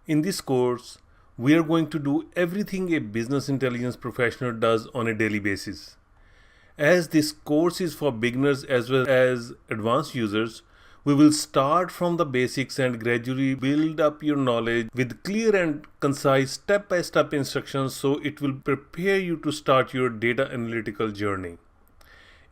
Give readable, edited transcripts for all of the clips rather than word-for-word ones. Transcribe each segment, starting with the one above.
In this course, we are going to do everything a business intelligence professional does on a daily basis. As this course is for beginners as well as advanced users, we will start from the basics and gradually build up your knowledge with clear and concise step-by-step instructions so it will prepare you to start your data analytical journey.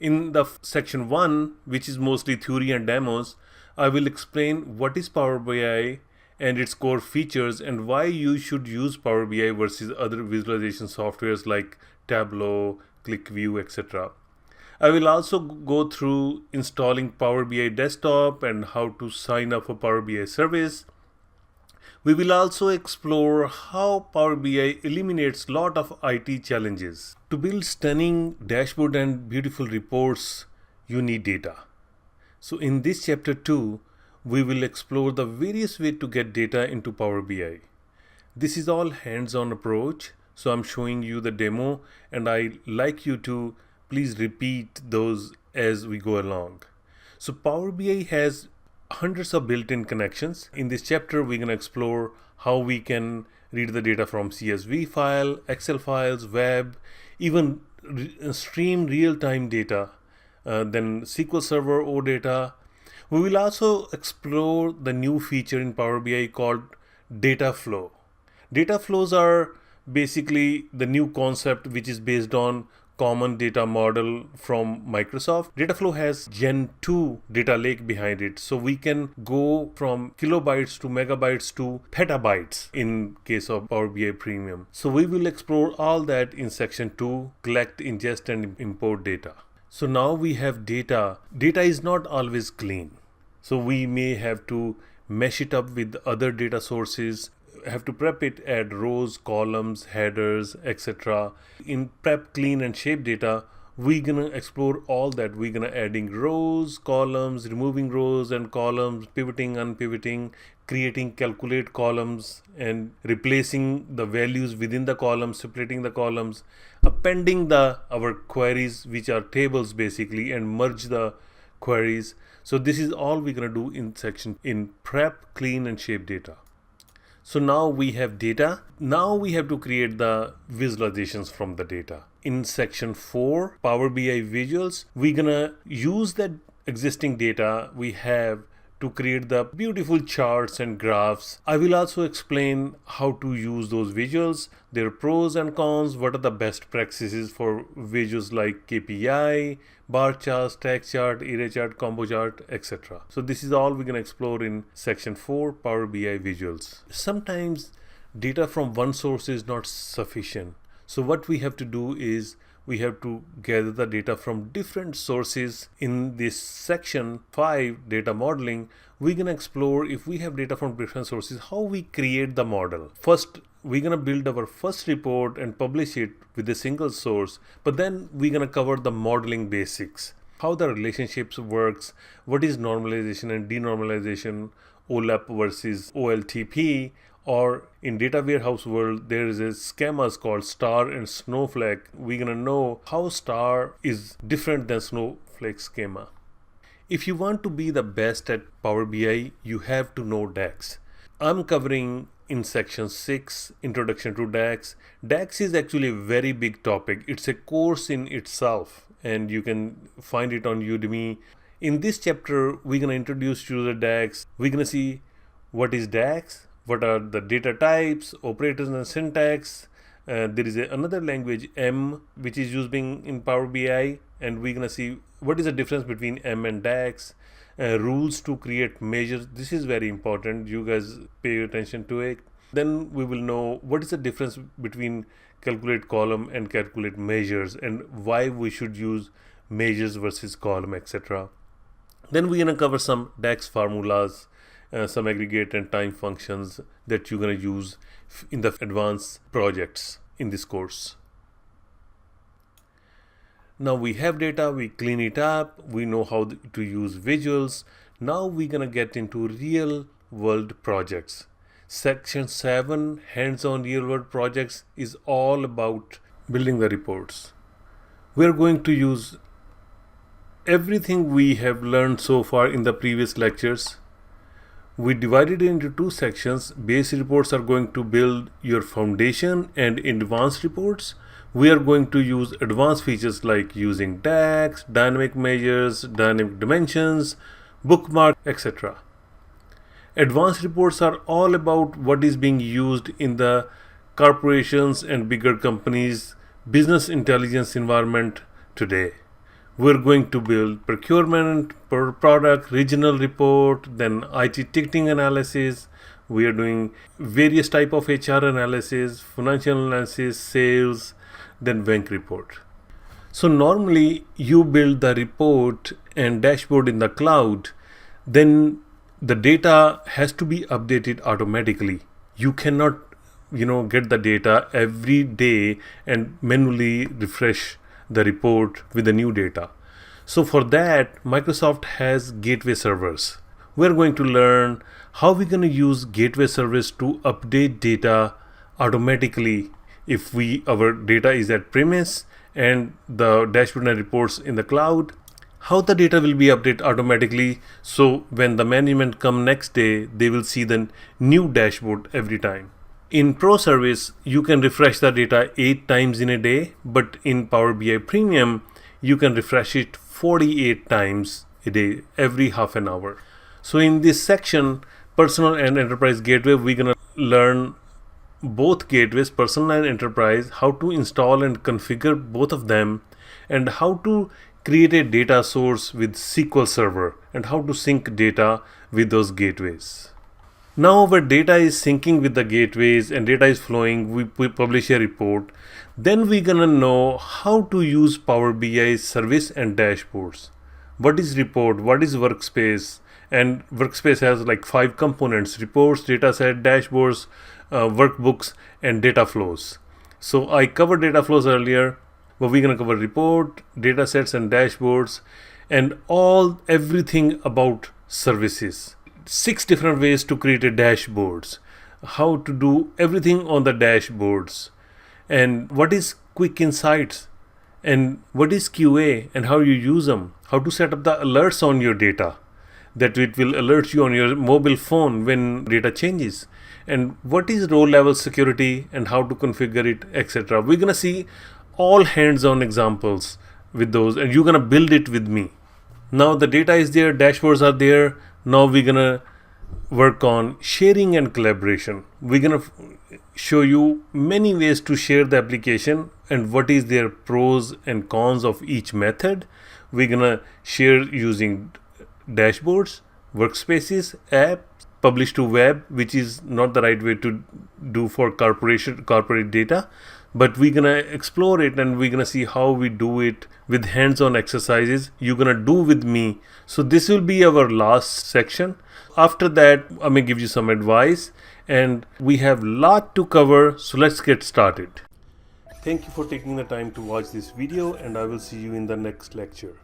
In the section 1, which is mostly theory and demos, I will explain what is Power BI and its core features and why you should use Power BI versus other visualization softwares like Tableau, ClickView, etc. I will also go through installing Power BI desktop and how to sign up for Power BI service. We will also explore how Power BI eliminates a lot of IT challenges. To build stunning dashboard and beautiful reports, you need data. So in this chapter 2, we will explore the various ways to get data into Power BI. This is all hands-on approach, so I'm showing you the demo and I'd like you to please repeat those as we go along. So Power BI has hundreds of built-in connections. In this chapter, we're going to explore how we can read the data from CSV file, Excel files, web, even stream real-time data, then SQL Server OData. We will also explore the new feature in Power BI called data flow. Data flows are basically the new concept which is based on common data model from Microsoft. Dataflow has Gen 2 data lake behind it, so we can go from kilobytes to megabytes to petabytes in case of Power BI Premium. So we will explore all that in section 2, collect, ingest and import data. So now we have data. Data is not always clean. So we may have to mesh it up with other data sources, have to prep it, add rows, columns, headers, etc. In prep, clean and shape data, we're gonna explore all that. We're gonna adding rows, columns, removing rows and columns, pivoting, unpivoting, creating calculate columns and replacing the values within the columns, separating the columns, appending our queries, which are tables basically, and merge the queries. So this is all we're gonna do in prep, clean and shape data. So now we have data. Now we have to create the visualizations from the data. In section 4, Power BI visuals, we're gonna use that existing data we have to create the beautiful charts and graphs. I will also explain how to use those visuals, their pros and cons, what are the best practices for visuals like KPI, bar chart, stack chart, array chart, combo chart, etc. So this is all we're going to explore in section 4, Power BI visuals. Sometimes data from one source is not sufficient. So what we have to do is we have to gather the data from different sources. In this section 5, data modeling, we're going to explore if we have data from different sources, how we create the model. First, we're going to build our first report and publish it with a single source, but then we're going to cover the modeling basics, how the relationships works, what is normalization and denormalization, OLAP versus OLTP, or in data warehouse world, there is a schemas called star and snowflake. We're gonna know how star is different than snowflake schema. If you want to be the best at Power BI, you have to know DAX. I'm covering in section 6, Introduction to DAX. DAX is actually a very big topic. It's a course in itself and you can find it on Udemy. In this chapter, we're gonna introduce you to the DAX. We're gonna see what is DAX, what are the data types, operators and syntax. There is another language M which is used in Power BI, and we're gonna see what is the difference between M and DAX, rules to create measures. This is very important, you guys pay attention to it. Then we will know what is the difference between calculate column and calculate measures and why we should use measures versus column, etc. Then we're gonna cover some DAX formulas, some aggregate and time functions that you're going to use in the advanced projects in this course. Now we have data, we clean it up, we know how to use visuals. Now we're going to get into real world projects. Section 7, hands-on real world projects, is all about building the reports. We're going to use everything we have learned so far in the previous lectures. We divided it into two sections. Basic reports are going to build your foundation, and in advanced reports, we are going to use advanced features like using DAX, dynamic measures, dynamic dimensions, bookmark, etc. Advanced reports are all about what is being used in the corporations and bigger companies' business intelligence environment today. We're going to build procurement, per product, regional report, then IT ticketing analysis. We are doing various type of HR analysis, financial analysis, sales, then bank report. So normally you build the report and dashboard in the cloud, then the data has to be updated automatically. You cannot, get the data every day and manually refresh the report with the new data. So for that, Microsoft has gateway servers. We're going to learn how we're going to use gateway service to update data automatically if our data is at premise and the dashboard and reports in the cloud. How the data will be updated automatically, so when the management come next day, they will see the new dashboard every time. In Pro Service, you can refresh the data 8 times in a day, but in Power BI Premium, you can refresh it 48 times a day, every half an hour. So in this section, Personal and Enterprise Gateway, we're gonna learn both gateways, Personal and Enterprise, how to install and configure both of them, and how to create a data source with SQL Server, and how to sync data with those gateways. Now our data is syncing with the gateways and data is flowing, we publish a report. Then we're gonna know how to use Power BI service and dashboards. What is report, what is workspace, and workspace has like 5 components: reports, dataset, dashboards, workbooks, and data flows. So I covered data flows earlier, but we're gonna cover report, datasets, and dashboards, and everything about services. 6 different ways to create a dashboards, how to do everything on the dashboards, and what is quick insights, and what is QA, and how you use them, how to set up the alerts on your data, that it will alert you on your mobile phone when data changes, and what is row level security and how to configure it, etc. We're gonna see all hands-on examples with those, and you're gonna build it with me. Now the data is there, dashboards are there. Now we're gonna work on sharing and collaboration. We're gonna show you many ways to share the application and what is their pros and cons of each method. We're gonna share using dashboards, workspaces, apps, publish to web, which is not the right way to do for corporate data, but we're gonna explore it and we're gonna see how we do it with hands-on exercises you're gonna do with me. So this will be our last section. After that, I may give you some advice, and we have a lot to cover, so let's get started. Thank you for taking the time to watch this video, and I will see you in the next lecture.